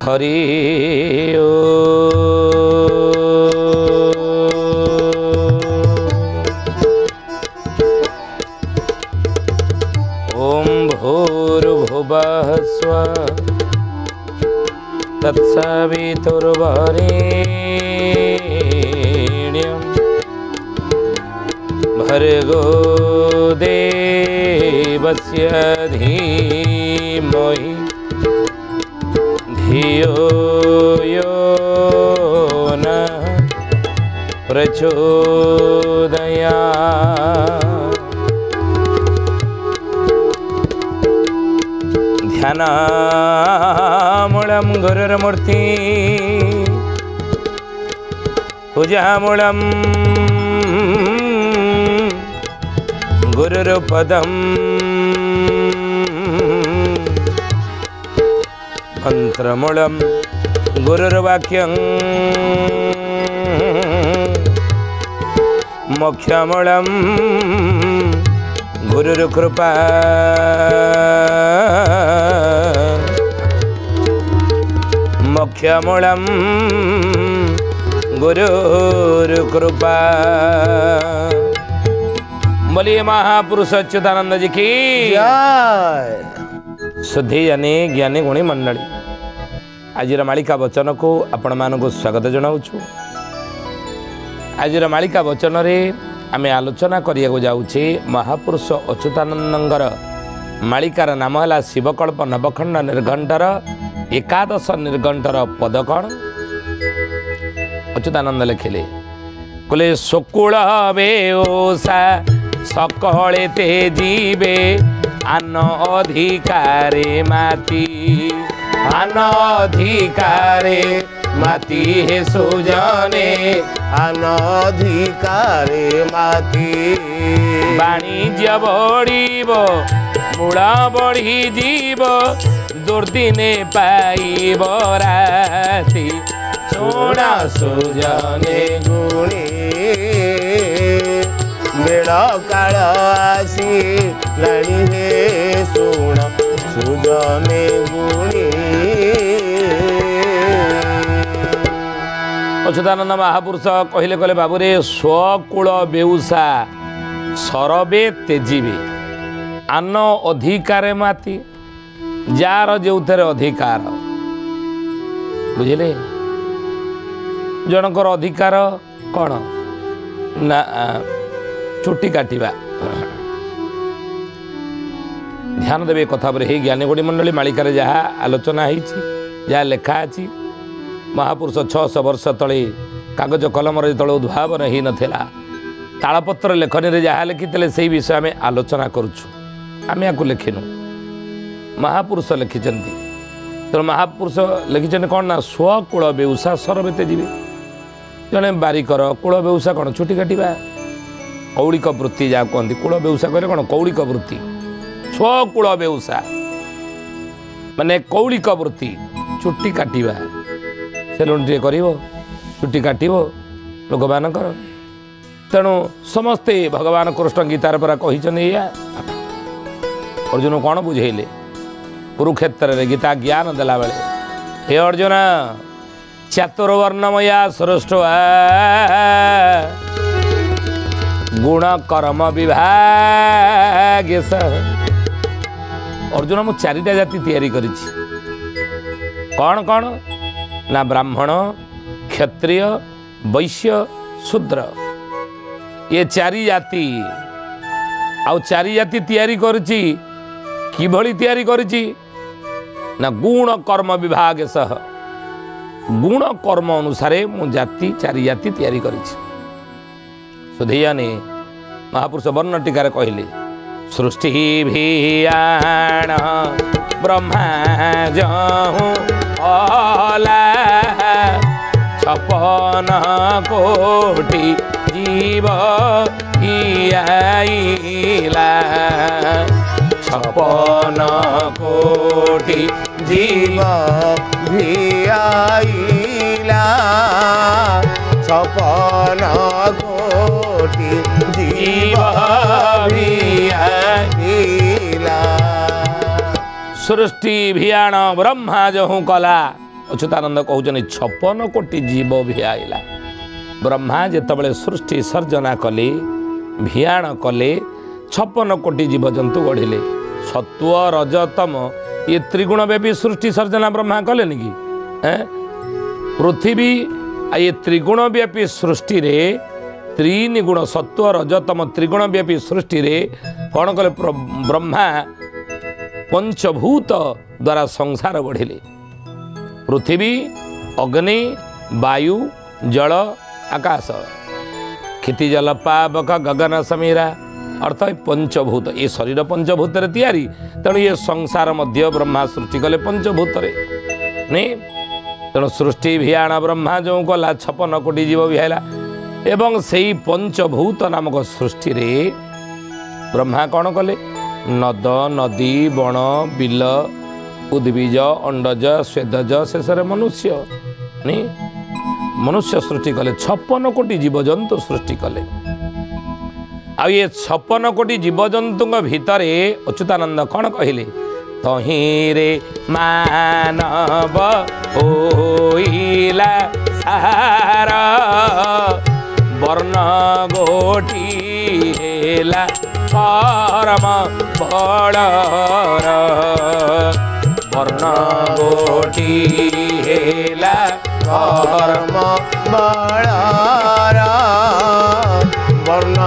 हरि ओम भूर्भुवः स्वः तत्सवितुर्वरेण्यं भर्गो देवस्य धीमहि धियो यो नः प्रचोदयात्। ध्यानामूलं गुरुर्मूर्ति पूजामूलं गुरुर्पदं मंत्रमूलं गुरुर्वाक्यं मोक्षमूलं गुरुर्कृपा मोक्षमूलं गुरुर्कृपा। बोलिए महापुरुष अच्युतानंद जी की जय। शुद्धि जानी ज्ञानी गुणी मंडली आज मालिका वचन को आपण मानक स्वागत जनाऊँ। आज मालिका वचन रे आमे आलोचना करिया जाऊँचे महापुरुष अच्युतानंदर मालिकार नाम है शिवकल्प नवखंड निर्घंटर एकादश निर्घंटर पद कौन अच्युतानंद लिखिले कले शकुल बेओसा सकले ते जीवे आन अधिकारे माती आन अधिकारे माती हे सुजने अनधिकारे माती वाणिज्य बढ़िब मूला बढ़ी जीव दुर्दिने पाइब राति सोना सुजने गुणी बेड़ काल आसी लाणी हे सुण सुजने गुणी। अच्युतानंद महापुरुष कहले कहले बाबूरे स्वकूल बेउसा सरबे तेजीबे आन अधिकारे माती जार जो अधिकार बुझिले जनकर अधिकार कौन ना चुट्टी काटिबा। ध्यान देवे कथा पर हे ज्ञानीगुणी मंडली मालिकार जहाँ आलोचना होती जहाँ लेखा अच्छी महापुरुष 600 वर्ष तले कागज कलम जो उद्भावन हो नाला तालपत्र लेखनी जहाँ लिखी से विषय आम आलोचना करुचु आम या लिखिनु महापुरुष लिखिं तेणु महापुरुष लिखिं कौन ना स्वकूल बेउसा सरबेते जीवे जड़े बारिकर कूल बेउसा कौन चुटी काटिबा कौलिक वृत्ति जहाँ कहते कूल बेउसा कहले कौन कौलिक वृत्ति स्वकूल बेउसा माने कौलिक वृत्ति चुट्टी काटिबा सेलून टे कर चुट्टी काटब लोक मानकर तेणु समस्ते भगवान कृष्ण गीतार परा कही अर्जुन कौन बुझेले कुरुक्षेत्र में गीता ज्ञान देला बेले हे अर्जुन चातुर्वर्णमया सृष्ट गुण कर्म विभाग अर्जुन मु चारिटा जाति तैयारी करिछि कौन कौन ना ब्राह्मण क्षत्रिय वैश्य शूद्र ये चारि जाति आउ चारि जाति तैयारी करुछि किभली तैयारी करुछि ना गुण कर्म विभाग सह गुण कर्म अनुसार मु जाति चारि जाति तैयारी करिछि। सुधीयानी महापुरुष वर्ण टीकार कहले सृष्टि भियाण ब्रह्मा जहूँ अला 56 कोटि जीव हियाइला 56 कोटि जीव भियाइला 56 कोटि जीव भियाइला। सृष्टि भियाण ब्रह्मा जहूँ कला अच्युतानंद कहते 56 कोटी जीव भिआइला ब्रह्मा जितेबाला सृष्टि सर्जना कले भियाण कले 56 कोटी जीवजंतु गढ़िले सत्व रजतम ये त्रिगुण व्यापी सृष्टि सर्जना ब्रह्मा कले कि पृथ्वी ये त्रिगुण व्यापी सृष्टि रे त्रीनि गुण सत्व रजतम त्रिगुण व्यापी सृष्टि रे कौन कले ब्रह्मा पंचभूत द्वारा संसार गढ़िले पृथ्वी अग्नि वायु जल आकाश क्षिति जल पावक गगन समीरा अर्थ पंचभूत ये शरीर पंचभूत तैयारी तेणु ये संसार मध्य ब्रह्मा सृष्टि कले पंचभूत नहीं तेणु सृष्टि भियाण ब्रह्मा जो कला 56 कोटी जीव भिआइला एवं से पंचभूत नामक सृष्टि रे ब्रह्मा कौन कले नद नदी बण बिल उद्भिज अंडज स्वेदज शेष मनुष्य नहीं मनुष्य सृष्टि कले 56 कोटी जीवजंतु सृष्टि कले आ ये 56 कोटी जीवजंतु भितर अच्युतानंद कौन कहले तहिरे मानव होइला सारा वर्ण गोटी हेला परम बड़र वर्ण गोटी हेला परम बड़र वर्ण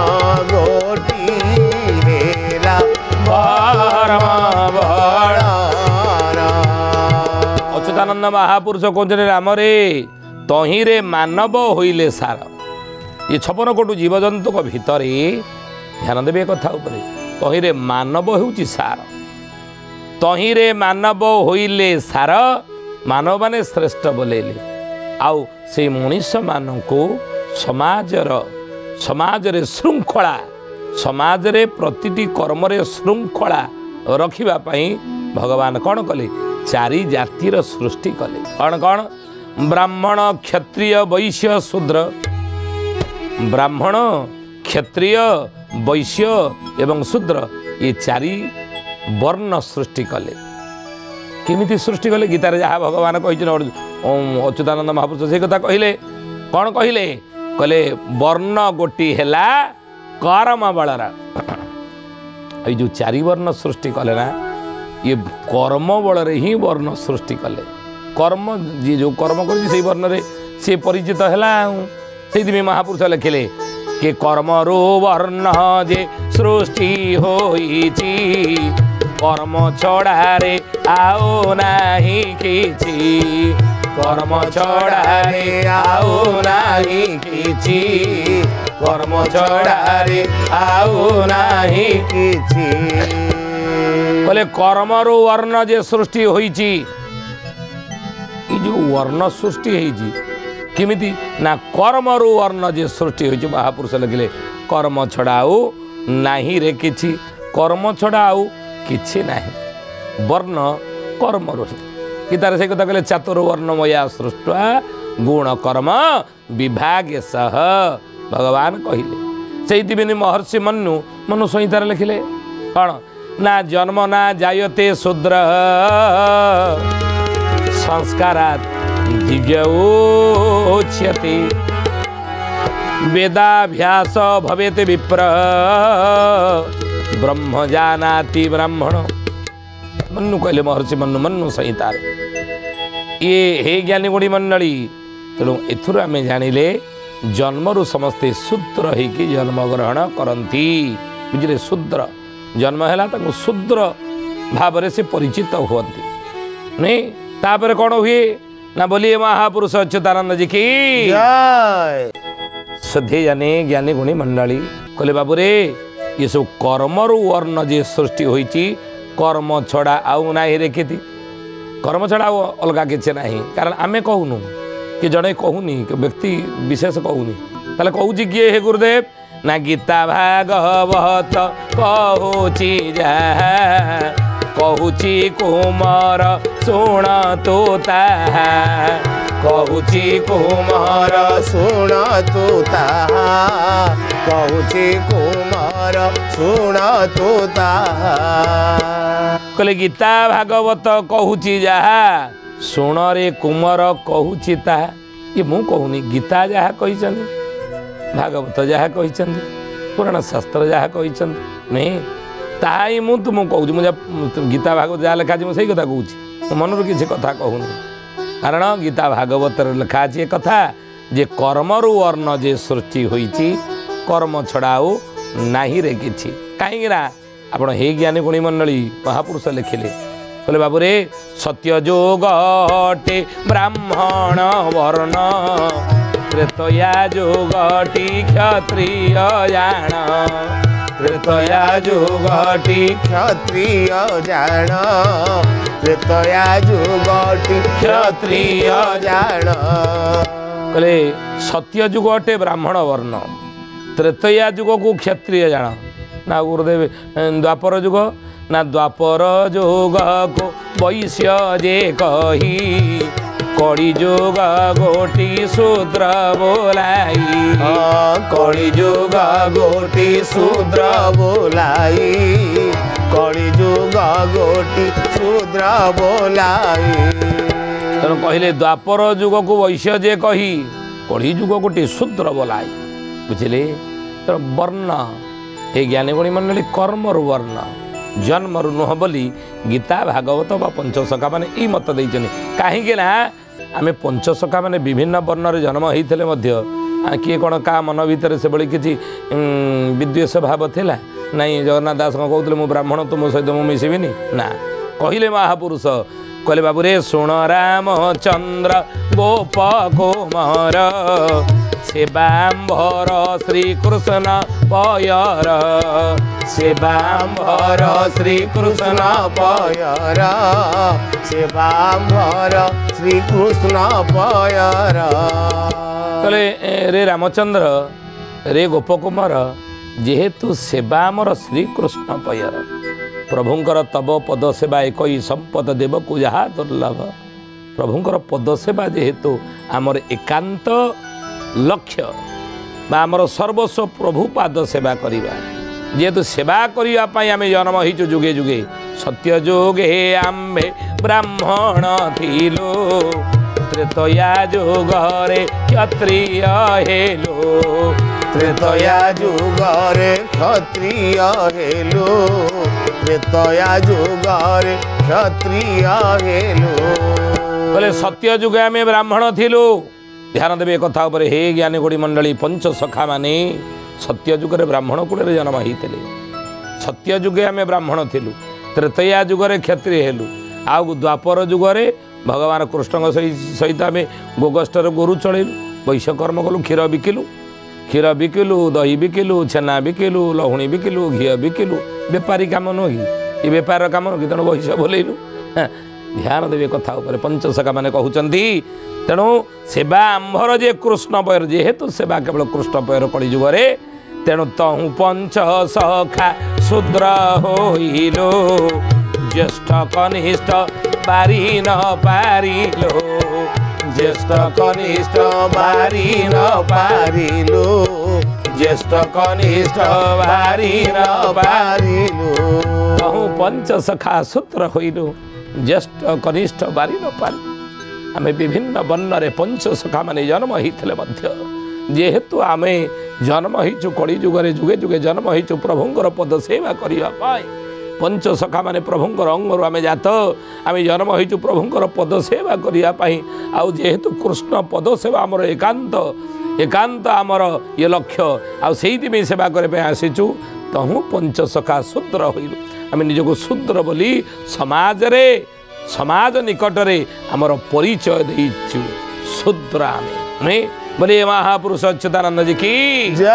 गोटी हेला परम बड़ अच्युतानंद महापुरुष कहते राम रे तहिरे मानव होइले सार ये 56 कोटी जीवजंतु भितर ध्यान देवे कथा उपरे तहिरे मानव होउची सार तहिरे मानव होइले सार मानव माने श्रेष्ठ बोलेले आउ से मनीष मानक समाजरे श्रृंखला समाजरे प्रतिटी कर्मरे श्रृंखला रखिबा पई भगवान कौन कले 4 जातिर सृष्टि कले कौन कौन ब्राह्मण क्षत्रिय वैश्य शूद्र ब्राह्मण क्षत्रिय वैश्य एवं शूद्र ये 4 वर्ण सृष्टि कले किमिति सृष्टि कले गीतार जहाँ भगवान कही अच्युतानंद महापुरुष से कथा कहले कौन कहले कहले वर्ण गोटी हेला कर्म बलरा ये जो 4 वर्ण सृष्टि कले ना ये कर्म बल ही वर्ण सृष्टि कले कर्म जी जो कर्म कर वर्ण से परिचित है से महापुरुष लिखिले कि कर्मरो वर्ण जे सृष्टि होइछि कर्म छड़ारे आओ नाही किछि कर्म छड़ारे आओ नाही किछि कर्म छड़ारे आओ नाही किछि कहले कर्मरो वर्ण जे सृष्टि होइछि जो वर्ण सृष्टि होइछि किमिति ना कर्मरो वर्ण जे सृष्टि होइछि महापुरुष लिखिले कर्म छड़ाओ नाही रे किछि कर्म छड़ाओ किछि नाही वर्ण कर्मरो कि तार से कथा कहले चातुर वर्ण मया सृष्टा गुण कर्म विभाग सह भगवान कहले से महर्षि मनु संहितार लिखिले कौन ना जन्म ना जायते शूद्र संस्कारात् दिव्योच्यते वेदाभ्यास भवेत विप्र ब्रह्म जानाति ब्राह्मण मनु कहले महर्षि मनु संहितार ये हे ज्ञानी गुणी मंडली तेणु एथुर आमे जानिले जन्मरु समस्ते शूद्र होइकी जन्म ग्रहण करती बुझे शूद्र जन्म है शूद्र भाव से परिचित हुअନ୍ତି नहीं तापर कौन हुए ना बोलिए महापुरुष अच्युतानंद जी की जय श्रद्धे जाने ज्ञानी गुणी मंडली कहले बाबू रे ये सब कर्मरु वर्ण जे सृष्टि होइछि कर्म छड़ा आउ नाही रे केति कर्म छड़ा अलगा किछि नाही कारण आमे कहूनु कि जड़े कहूनी कि व्यक्ति विशेष कहूनी ताले कहूछि किए हे गुरुदेव ना गीता भागवत कहूछि जा कहूछि कुमार शुण तो ताहा कहूछि कुमार शुण तू ताहा कहूछि कुमार शुण तू ताहा कहले गीता भागवत कहूछि जहा ଶୁଣରେ କୁମର କହୁଛି ତାହା ଇଏ ମୁଁ କହୁନି ଗୀତା ଯାହା କହିଛନ୍ତି ଭାଗବତ ଯାହା କହିଛନ୍ତି ପୁରାଣ ଶାସ୍ତ୍ର ଯାହା କହିଛନ୍ତି ନୁହେଁ ତାହା ହିଁ ମୁଁ ତୁମକୁ କହୁଛି ମୁଁ ଗୀତା ଭାଗବତ ଯାହା ଲେଖା ଅଛି ମୁଁ ସେଇ କଥା କହୁଛି ମୋ ମନରୁ କିଛି କଥା କହୁନି କାରଣ ଗୀତା ଭାଗବତରେ ଲେଖା ଅଛି ଏ କଥା ଯେ କର୍ମରୁ ବର୍ଣ୍ଣ ଯେ ସୃଷ୍ଟି ହୋଇଛି କର୍ମ ଛଡ଼ା ଆଉ ନାହିଁରେ କିଛି କାହିଁକି ନା ଆପଣ ହେ ଜ୍ଞାନୀ ଗୁଣୀ ମଣ୍ଡଳୀ ମହାପୁରୁଷ ଲେଖିଲେ କହିଲେ ବାବୁରେ ସତ୍ୟ ଯୋଗ ଅଟେ ବ୍ରାହ୍ମଣ ବର୍ଣ୍ଣ ତ୍ରେତୟା ଯୁଗଟି କ୍ଷତ୍ରିୟ ଜାଣ ତ୍ରେତୟା ଯୁଗଟି କ୍ଷତ୍ରିୟ ଜାଣ ତ୍ରେତୟା ଯୁଗଟି କ୍ଷତ୍ରିୟ ଜାଣ କହିଲେ ସତ୍ୟ ଯୁଗ ଅଟେ ବ୍ରାହ୍ମଣ ବର୍ଣ୍ଣ ତ୍ରେତୟା ଯୁଗକୁ କ୍ଷତ୍ରିୟ ଜାଣ ନା ଗୁରୁଦେବ ଦ୍ୱାପର ଯୁଗ ନା ଦ୍ୱାପର ଯୁଗକୁ ବୈଶ୍ୟ ଯେ କହି କଳି ଯୁଗ ଗୋଟି ଶୂଦ୍ର ବୋଲାଇ କଳି ଯୁଗ ଗୋଟି ଶୂଦ୍ର ବୋଲାଇ କଳି ଯୁଗ ଗୋଟି ଶୂଦ୍ର ବୋଲାଇ ତେଣୁ କହିଲେ ଦ୍ୱାପର ଯୁଗକୁ ବୈଶ୍ୟ ଯେ କହି କଳି ଯୁଗ ଗୋଟି ଶୂଦ୍ର ବୋଲାଇ ବୁଝିଲେ ତେଣୁ ବର୍ଣ୍ଣ ଏ ଜ୍ଞାନୀ ଗୁଣୀ ମଣ୍ଡଳୀ କର୍ମରୁ ବର୍ଣ୍ଣ ଜନ୍ମରୁ ନୁହଁ ବୋଲି ଗୀତା ଭାଗବତ ବା ପଞ୍ଚସଖା ମାନେ ଏଇ ମତ ଦେଇଛନ୍ତି କାହିଁକି ନା ଆମେ ପଞ୍ଚସଖା ମାନେ ବିଭିନ୍ନ ବର୍ଣ୍ଣରେ ଜନ୍ମ ହେଇଥିଲେ ମଧ୍ୟ କିଏ କ'ଣ କାହା ମନ ଭିତରେ ସେଭଳି କିଛି ବିଦ୍ୱେଷ ଭାବ ଥିଲା ନାଇଁ ଜଗନ୍ନାଥ ଦାସ କ'ଣ କହୁଥିଲେ ମୁଁ ବ୍ରାହ୍ମଣ ତୁମ ସହିତ ମୁଁ ମିଶିବିନି ନା କହିଲେ ମହାପୁରୁଷ କହିଲେ ବାବୁରେ ଶୁଣ ରାମଚନ୍ଦ୍ର ଗୋପ କୁମାର ସେବାମ୍ବର ଶ୍ରୀକୃଷ୍ଣ ପୟର ସେବାମ୍ବର ଶ୍ରୀକୃଷ୍ଣ ପୟର ସେବାମ୍ବର ଶ୍ରୀକୃଷ୍ଣ ପୟର କହିଲେ ରେ ରାମଚନ୍ଦ୍ର ରେ ଗୋପକୁମାର ଯେହେତୁ ସେବା ଆମର ଶ୍ରୀକୃଷ୍ଣ ପୟର ପ୍ରଭୁଙ୍କର ତବ ପଦ ସେବା ଏକଇ ସମ୍ପଦ ଦେବକୁ ଯାହା ଦୁର୍ଲଭ ପ୍ରଭୁଙ୍କର ପଦ ସେବା ଯେହେତୁ ଆମର ଏକାନ୍ତ ଲକ୍ଷ୍ୟ ବା ଆମର ସର୍ବସ୍ୱ ପ୍ରଭୁ ପାଦ ସେବା କରିବା ଯେହେତୁ ସେବା କରିବା ପାଇଁ ଆମେ ଜନ୍ମ ହେଇଛୁ ଯୁଗେ ଯୁଗେ ସତ୍ୟ ଯୁଗେ ଆମ୍ଭେ ବ୍ରାହ୍ମଣ ଥିଲୁ ତ୍ରେତୟା ଯୁଗରେ କ୍ଷତ୍ରିୟ ହେଲୁ ତ୍ରେତୟା ଯୁଗରେ କ୍ଷତ୍ରିୟ ହେଲୁ ତ୍ରେତୟା ଯୁଗରେ କ୍ଷତ୍ରିୟ ହେଲୁ କହିଲେ ସତ୍ୟ ଯୁଗେ ଆମେ ବ୍ରାହ୍ମଣ ଥିଲୁ ଧ୍ୟାନ ଦେବେ କଥା ଉପରେ ହେ ଜ୍ଞାନୀ ଗୁଣୀ ମଣ୍ଡଳୀ ପଞ୍ଚସଖା ମାନେ ସତ୍ୟ ଯୁଗରେ ବ୍ରାହ୍ମଣ କୂଳରେ ଜନ୍ମ ହେଇଥିଲେ ସତ୍ୟ ଯୁଗେ ଆମେ ବ୍ରାହ୍ମଣ ଥିଲୁ ତ୍ରେତୟା ଯୁଗରେ କ୍ଷତ୍ରିୟ ହେଲୁ ଆଉ ଦ୍ୱାପର ଯୁଗରେ ଭଗବାନ କୃଷ୍ଣଙ୍କ ସହିତ ଆମେ ଗୋଗଷ୍ଟରେ ଗୋରୁ ଚଳେଇଲୁ ବୈଶ୍ୟ କର୍ମ କଲୁ କ୍ଷୀର ବିକିଲୁ ଦହି ବିକିଲୁ ଛେନା ବିକିଲୁ ଲହୁଣୀ ବିକିଲୁ ଘିଅ ବିକିଲୁ ବେପାରୀ କାମ ନୁହଁ କି ଏ ବେପାରର କାମ ନୁହଁ କି ତେଣୁ ବୈଶ୍ୟ ବୋଲେଇଲୁ ଧ୍ୟାନ ଦେବେ କଥା ଉପରେ ପଞ୍ଚସଖା ମାନେ କହୁଛନ୍ତି ତେଣୁ ସେବା ଆମ୍ଭର ଯେ କୃଷ୍ଣ ପୟର ଯେହେତୁ ସେବା କେବଳ କୃଷ୍ଣ ପୟର କଳି ଯୁଗରେ ତେଣୁ ତହୁଁ ପଞ୍ଚସଖା ଶୂଦ୍ର ହୋଇଲୁ ଜ୍ୟେଷ୍ଠ କନିଷ୍ଠ ବାରି ନ ପାରିଲୁ ଜ୍ୟେଷ୍ଠ କନିଷ୍ଠ ବାରି ନ ପାରିଲୁ ଜ୍ୟେଷ୍ଠ କନିଷ୍ଠ ବାରି ନ ପାରିଲୁ ତହୁଁ ପଞ୍ଚସଖା ଶୂଦ୍ର ହୋଇଲୁ ଜ୍ୟେଷ୍ଠ କନିଷ୍ଠ ବାରି ନ ପାରିଲୁ ଆମେ ବିଭିନ୍ନ ବର୍ଣ୍ଣରେ ପଞ୍ଚସଖା ମାନେ ଜନ୍ମ ହେଇଥିଲେ ମଧ୍ୟ ଯେହେତୁ ଆମେ ଜନ୍ମ ହେଇଛୁ କଳି ଯୁଗରେ ଯୁଗେ ଯୁଗେ ଜନ୍ମ ହେଇଛୁ ପ୍ରଭୁଙ୍କର ପଦ ସେବା କରିବା ପାଇଁ ପଞ୍ଚସଖା ମାନେ ପ୍ରଭୁଙ୍କର ଅଙ୍ଗରୁ ଆମେ ଜାତ ଆମେ ଜନ୍ମ ହେଇଛୁ ପ୍ରଭୁଙ୍କର ପଦ ସେବା କରିବା ପାଇଁ ଆଉ ଯେହେତୁ କୃଷ୍ଣ ପଦ ସେବା ଆମର ଏକାନ୍ତ ଆମର ଇଏ ଲକ୍ଷ୍ୟ ଆଉ ସେଇଥିପାଇଁ ସେବା କରିବା ପାଇଁ ଆସିଛୁ ତହୁଁ ପଞ୍ଚସଖା ଶୂଦ୍ର ହୋଇଲୁ ଆମେ ନିଜକୁ ଶୂଦ୍ର ବୋଲି ସମାଜ ନିକଟରେ ଆମର ପରିଚୟ ଦେଇଛୁ ଶୂଦ୍ର ଆମେ ନୁହେଁ ବୋଲି ମହାପୁରୁଷ ଅଚ୍ୟୁତାନନ୍ଦ ଜୀ କି ଜୟ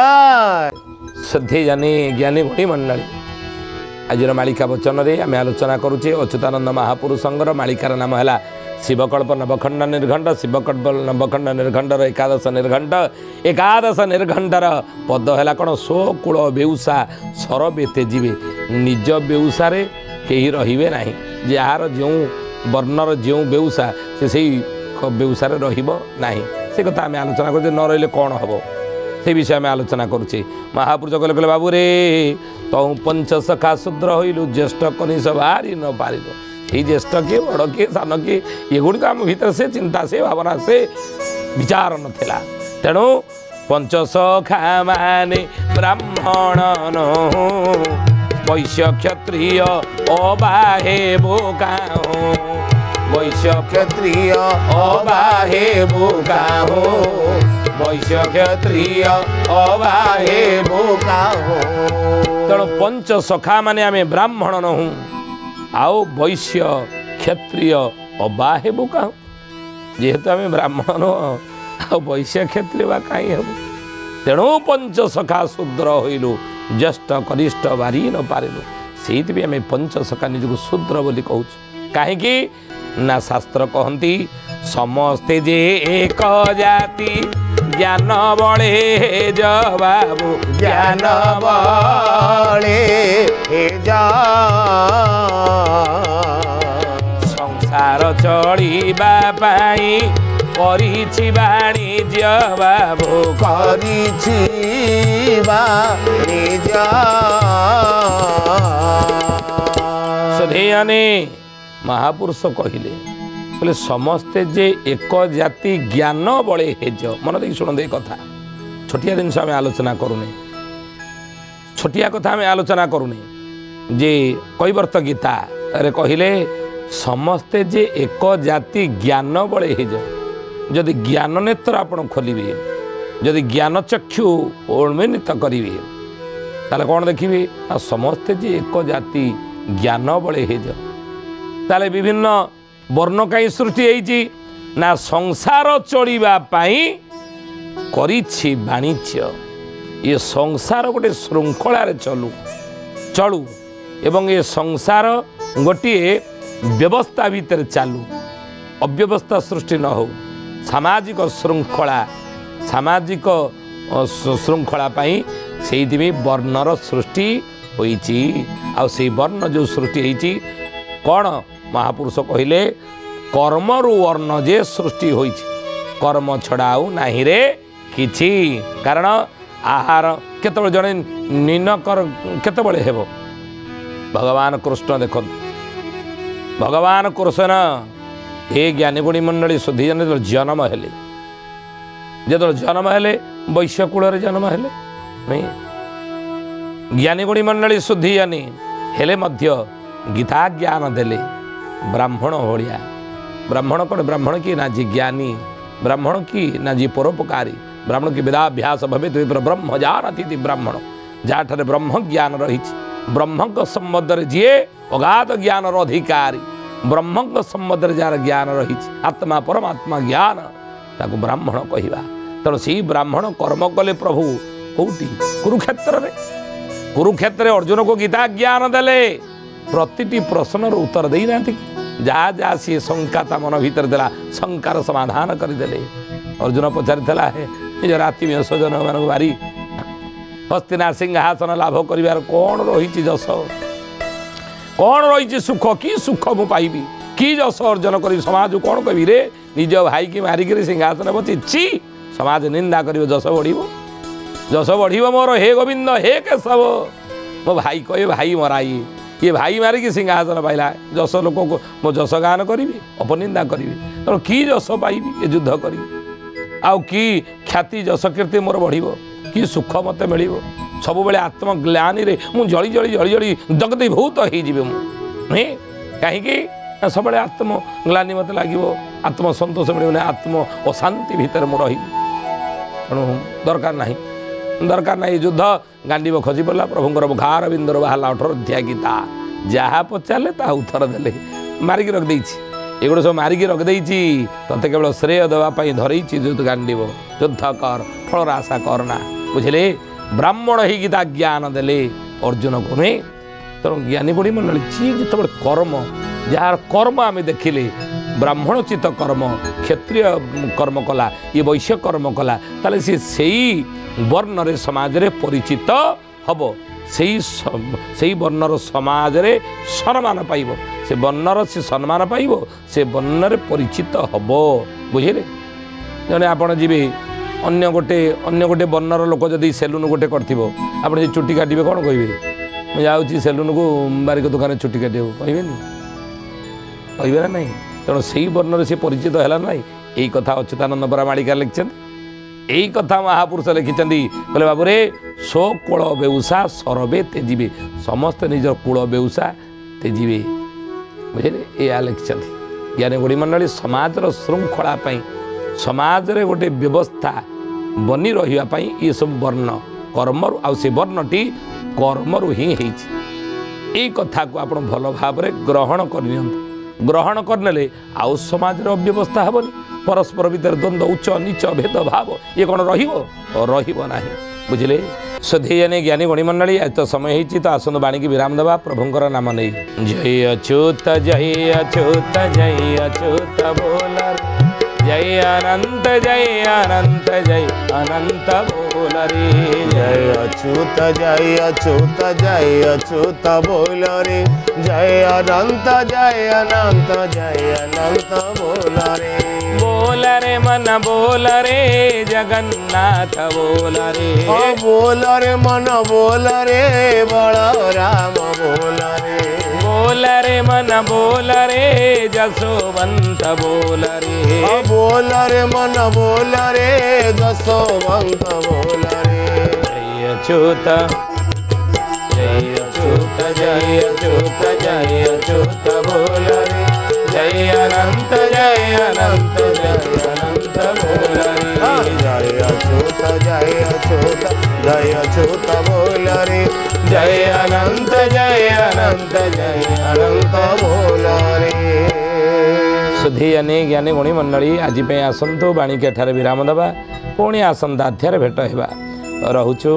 ଶ୍ରଦ୍ଧେ ଜ୍ଞାନୀ ଗୁଣୀ ମଣ୍ଡଳୀ ଆଜିର ମାଳିକା ବଚନରେ ଆମେ ଆଲୋଚନା କରୁଛେ ଅଚ୍ୟୁତାନନ୍ଦ ମହାପୁରୁଷଙ୍କର ମାଳିକାର ନାମ ହେଲା ଶିବକଳ୍ପ ନବଖଣ୍ଡ ନିର୍ଘଣ୍ଟ ଶିବକଳ୍ପ ନବଖଣ୍ଡ ନିର୍ଘଣ୍ଟର ଏକାଦଶ ନିର୍ଘଣ୍ଟର ପଦ ହେଲା କ'ଣ ସ୍ୱକୂଳ ବେଉସା ସରବେତେ ଯିବେ ନିଜ ବେଉସାରେ କେହି ରହିବେ ନାହିଁ ଯାହାର ଯେଉଁ ବର୍ଣ୍ଣର ଯେଉଁ ବେଉସା ସେ ସେଇ ବେଉସାରେ ରହିବ ନାହିଁ ସେ କଥା ଆମେ ଆଲୋଚନା କରୁଛେ ନ ରହିଲେ କ'ଣ ହେବ ସେ ବିଷୟ ଆମେ ଆଲୋଚନା କରୁଛେ ମହାପୁରୁଷ କହିଲେ ବାବୁରେ ତହୁଁ ପଞ୍ଚସଖା ଶୂଦ୍ର ହୋଇଲୁ ଜ୍ୟେଷ୍ଠ କନିଷ୍ଠ ବାହାରି ନ ପାରିଲୁ ସେଇ ଜ୍ୟେଷ୍ଠ କିଏ ବଡ଼ କିଏ ସାନ କିଏ ଏଗୁଡ଼ିକ ଆମ ଭିତରେ ସେ ଚିନ୍ତା ସେ ଭାବନା ସେ ବିଚାର ନଥିଲା। ତେଣୁ ପଞ୍ଚସଖା ମାନେ ବ୍ରାହ୍ମଣ ନୋହୁଁ ବୈଶ୍ୟ କ୍ଷତ୍ରିୟ ଅବାହେ ବୋକାହୁଁ ବୈଶ୍ୟ କ୍ଷତ୍ରିୟ ଅବାହେ ବୋକାହୁଁ ବୈଶ୍ୟ କ୍ଷତ୍ରିୟ ଅବାହେ ବୋକାହୁଁ। ତେଣୁ ପଞ୍ଚସଖା ମାନେ ଆମେ ବ୍ରାହ୍ମଣ ନୋହୁଁ ଆଉ ବୈଶ୍ୟ କ୍ଷତ୍ରିୟ ଅବାହେ ବୋକାହୁଁ। ଯେହେତୁ ଆମେ ବ୍ରାହ୍ମଣ ନୁହଁ ଆଉ ବୈଶ୍ୟ କ୍ଷତ୍ରିୟ ବା କାହିଁ ହେବୁ। ତେଣୁ ପଞ୍ଚସଖା ଶୂଦ୍ର ହୋଇଲୁ ଜ୍ୟେଷ୍ଠ କନିଷ୍ଠ ବାରି ନ ପାରିଲୁ। ସେଇଥିପାଇଁ ଆମେ ପଞ୍ଚସଖା ନିଜକୁ ଶୂଦ୍ର ବୋଲି କହୁଛୁ। କାହିଁକି ନା ଶାସ୍ତ୍ର କହନ୍ତି ସମସ୍ତେ ଯେ ଏକ ଜାତି ଜ୍ଞାନ ବଳେ ଜବାବୁ ଜ୍ଞାନ ବଳେ ଯା ସଂସାର ଚଳିବା ପାଇଁ କରିଛି ବାଣିଜ୍ୟ ବାବୁ କରିଛି ନିଜ ସୁଧୀୟନେ ମହାପୁରୁଷ କହିଲେ ସମସ୍ତେ ଯେ ଏକ ଜାତି ଜ୍ଞାନ ବଳେ ହେଜ। ମନ ଦେଇକି ଶୁଣନ୍ତୁ ଏ କଥା ଛୋଟିଆ ଜିନିଷ ଆମେ ଆଲୋଚନା କରୁନେ ଛୋଟିଆ କଥା ଆମେ ଆଲୋଚନା କରୁନେ ଯେ କୈବର୍ତ୍ତ ଗୀତାରେ କହିଲେ ସମସ୍ତେ ଯେ ଏକ ଜାତି ଜ୍ଞାନ ବଳେ ହେଜ। ଯଦି ଜ୍ଞାନ ନେତ୍ର ଆପଣ ଖୋଲିବେ ଯଦି ଜ୍ଞାନ ଚକ୍ଷୁ ଉନ୍ମିଳିତ କରିବେ ତାହେଲେ କ'ଣ ଦେଖିବେ ନା ସମସ୍ତେ ଯେ ଏକ ଜାତି ଜ୍ଞାନ ବଳେ ହେଜ। ତାହେଲେ ବିଭିନ୍ନ ବର୍ଣ୍ଣ କାହିଁ ସୃଷ୍ଟି ହେଇଛି ନା ସଂସାର ଚଳିବା ପାଇଁ କରିଛି ବାଣିଜ୍ୟ। ଏ ସଂସାର ଗୋଟେ ଶୃଙ୍ଖଳାରେ ଚଳୁ ଏବଂ ଏ ସଂସାର ଗୋଟିଏ ବ୍ୟବସ୍ଥା ଭିତରେ ଚାଲୁ ଅବ୍ୟବସ୍ଥା ସୃଷ୍ଟି ନ ହେଉ। ସାମାଜିକ ଶୃଙ୍ଖଳା ପାଇଁ ସେଇଥିପାଇଁ ବର୍ଣ୍ଣର ସୃଷ୍ଟି ହୋଇଛି। ଆଉ ସେଇ ବର୍ଣ୍ଣ ଯେଉଁ ସୃଷ୍ଟି ହେଇଛି କ'ଣ ମହାପୁରୁଷ କହିଲେ କର୍ମରୁ ବର୍ଣ୍ଣ ଯେ ସୃଷ୍ଟି ହୋଇଛି କର୍ମ ଛଡ଼ା ଆଉ ନାହିଁ ରେ କିଛି। କାରଣ ଆହାର କେତେବେଳେ ଜଣେ ନିନକର କେତେବେଳେ ହେବ ଭଗବାନ କୃଷ୍ଣ ଦେଖନ୍ତୁ ଭଗବାନ କୃଷ୍ଣ ଏ ଜ୍ଞାନୀଗୁଣୀ ମଣ୍ଡଳୀ ଶୁଦ୍ଧିଜନ ଯେତେବେଳେ ଜନ୍ମ ହେଲେ ବୈଶ୍ୟ କୂଳରେ ଜନ୍ମ ହେଲେ ନାଇଁ ଜ୍ଞାନୀଗୁଣୀ ମଣ୍ଡଳୀ ଶୁଦ୍ଧିଜନୀ ହେଲେ ମଧ୍ୟ ଗୀତା ଜ୍ଞାନ ଦେଲେ ବ୍ରାହ୍ମଣ ଭଳିଆ। ବ୍ରାହ୍ମଣ କ'ଣ ବ୍ରାହ୍ମଣ କି ନା ଯିଏ ଜ୍ଞାନୀ ବ୍ରାହ୍ମଣ କି ନା ଯିଏ ପରୋପକାରୀ ବ୍ରାହ୍ମଣ କି ବେଦାଭ୍ୟାସ ଭବେ ବ୍ରହ୍ମ ଜାନତି ବ୍ରାହ୍ମଣ ଯାହାଠାରେ ବ୍ରହ୍ମ ଜ୍ଞାନ ରହିଛି ବ୍ରହ୍ମଙ୍କ ସମ୍ବନ୍ଧରେ ଯିଏ ଅଗାଧ ଜ୍ଞାନର ଅଧିକାରୀ ବ୍ରହ୍ମଙ୍କ ସମ୍ବନ୍ଧରେ ଯାହାର ଜ୍ଞାନ ରହିଛି ଆତ୍ମା ପରମାତ୍ମା ଜ୍ଞାନ ତାକୁ ବ୍ରାହ୍ମଣ କହିବା। ତେଣୁ ସେଇ ବ୍ରାହ୍ମଣ କର୍ମ କଲେ ପ୍ରଭୁ କେଉଁଠି କୁରୁକ୍ଷେତ୍ରରେ ଅର୍ଜୁନକୁ ଗୀତା ଜ୍ଞାନ ଦେଲେ ପ୍ରତିଟି ପ୍ରଶ୍ନର ଉତ୍ତର ଦେଇନାହାନ୍ତି କି ଯାହା ଯାହା ସିଏ ଶଙ୍କା ତା ମନ ଭିତରେ ଦେଲା ଶଙ୍କାର ସମାଧାନ କରିଦେଲେ। ଅର୍ଜୁନ ପଚାରିଥିଲା ନିଜର ଆତ୍ମୀୟ ସ୍ୱଜନମାନଙ୍କୁ ମାରି ହସ୍ତିନା ସିଂହାସନ ଲାଭ କରିବାର କ'ଣ ରହିଛି ଯଶ କ'ଣ ରହିଛି ସୁଖ କି ସୁଖ ମୁଁ ପାଇବି କି ଯଶ ଅର୍ଜନ କରିବି ସମାଜକୁ କ'ଣ କହିବି ରେ ନିଜ ଭାଇକି ମାରିକିରି ସିଂହାସନ ବସିଛି ସମାଜ ନିନ୍ଦା କରିବ ଯଶ ବଢ଼ିବ ମୋର ହେ ଗୋବିନ୍ଦ ହେ କେଶବ ମୋ ଭାଇ କହିବେ ଭାଇ ମରାଇ ଇଏ ଭାଇ ମାରିକି ସିଂହାସନ ପାଇଲା ଯଶ ଲୋକକୁ ମୋ ଯଶ ଗାନ କରିବି ଅପନିନ୍ଦା କରିବି ତେଣୁ କି ଯଶ ପାଇବି ଏ ଯୁଦ୍ଧ କରିବି ଆଉ କି ଖ୍ୟାତି ଯଶ କୀର୍ତ୍ତି ମୋର ବଢ଼ିବ କି ସୁଖ ମୋତେ ମିଳିବ ସବୁବେଳେ ଆତ୍ମଗ୍ଲାନିରେ ମୁଁ ଜଳି ଦଗ୍ଧୀଭୂତ ହେଇଯିବି ମୁଁ କାହିଁକି ସବୁବେଳେ ଆତ୍ମଗ୍ଲାନି ମୋତେ ଲାଗିବ ଆତ୍ମସନ୍ତୋଷ ମିଳିବନି ଆତ୍ମ ଅଶାନ୍ତି ଭିତରେ ମୁଁ ରହିବି। ତେଣୁ ଦରକାର ନାହିଁ ଯୁଦ୍ଧ ଗାଣ୍ଡିବ ଖସି ପଡ଼ିଲା ପ୍ରଭୁଙ୍କର ଘାର ବିନ୍ଦୁର ବାହାରିଲା 18 ଅଧ୍ୟାୟ ଗୀତା ଯାହା ପଚାରିଲେ ତାହା ଉତ୍ତର ଦେଲେ ମାରିକି ରଖିଦେଇଛି ଏଗୁଡ଼ା ସବୁ ମାରିକି ରଖିଦେଇଛି ତତେ କେବଳ ଶ୍ରେୟ ଦେବା ପାଇଁ ଧରେଇଛି ଯୁଦ୍ଧ ଗାଣ୍ଡିବ ଯୁଦ୍ଧ କର ଫଳର ଆଶା କରନା ବୁଝିଲେ ବ୍ରାହ୍ମଣ ହେଇ ଗୀତା ଜ୍ଞାନ ଦେଲେ ଅର୍ଜୁନକୁ ନୁହେଁ। ତେଣୁ ଜ୍ଞାନୀ ଗୁଣୀ ମଣ୍ଡଳୀ ଯିଏ ଯେତେବେଳେ କର୍ମ ଯାହାର କର୍ମ ଆମେ ଦେଖିଲେ ବ୍ରାହ୍ମଣୋଚିତ କର୍ମ କ୍ଷତ୍ରିୟ କର୍ମ କଲା ଇଏ ବୈଶ୍ୟ କର୍ମ କଲା ତାହେଲେ ସିଏ ସେଇ ବର୍ଣ୍ଣରେ ସମାଜରେ ପରିଚିତ ହେବ ସେଇ ବର୍ଣ୍ଣର ସମାଜରେ ସମ୍ମାନ ପାଇବ ସେ ବର୍ଣ୍ଣର ସେ ସମ୍ମାନ ପାଇବ ସେ ବର୍ଣ୍ଣରେ ପରିଚିତ ହେବ ବୁଝିଲେ। ଜଣେ ଆପଣ ଯିବେ ଅନ୍ୟ ଗୋଟେ ବର୍ଣ୍ଣର ଲୋକ ଯଦି ସେଲୁନ ଗୋଟେ କରିଥିବ ଆପଣ ସେ ଚୁଟି କାଟିବେ କ'ଣ କହିବେ ମୁଁ ଯାଉଛି ସେଲୁନକୁ ବାରିକ ଦୋକାନରେ ଚୁଟି କାଟିବାକୁ କହିବେନି कहे ना नहीं तेणु से वर्ण से परिचित है ना यही कथा अच्युतानंद बरामालिका लिखिं यही कथा महापुरुष लिखिं कहले बाबू रे सो कूल बेउसा सरबे तेजिबे समस्ते निजर कूल बेउसा तेजिबे बुझे या लिखिं ज्ञानी गुड़ी मंडली समाजर श्रृंखला समाज रे गोटे व्यवस्था बनी रही ये सब वर्ण कर्मरु आ से वर्णटी कर्मरु ही यही कथा को आप भल भाव ग्रहण करनी ग्रहण करने आउ समाज अव्यवस्था हेनी परस्पर भितर द्वंद्व उच्च नीच भेदभाव ये कौन रहा बुझे सधे ज्ञानी गणिमंडली आज तो समय होती तो आसंत बाणी की विराम देवा प्रभुंर नाम नहीं जय अच्युत जय अच्युत जय अच्युत बोल जय अनंत जय अनंत जय अनंत बोल रे जय अच्युत जय अच्युत जय अच्युत बोल रे जय अनंत जय अनंत जय अनंत बोल रे मन बोल रे जगन्नाथ बोल रे बोल रे मन बोल रे बलराम बोल रे मन बोल रे जसोवंत बोल रे बोल रे मन बोल रे जसोवंत बोल रे जय अच्युत जय अच्युत जय अच्युत जय अच्युत बोल रे जय अनंत जय अनंत जय अनंत बोल रे जय अच्युत जय अच्युत जय अच्युत बोल रे जय अनंत जय अनंत जय अनंत बोल रे सुधी यानी ज्ञानी गुणी मंडली आज आसतु बाणी के ठारे विराम देवा पुणी आसंता अध्याय भेट होगा रोचु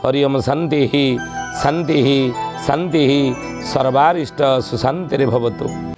हरि ओम शांति शांति शांति सर्वारिष्ट सुशांति भवतु।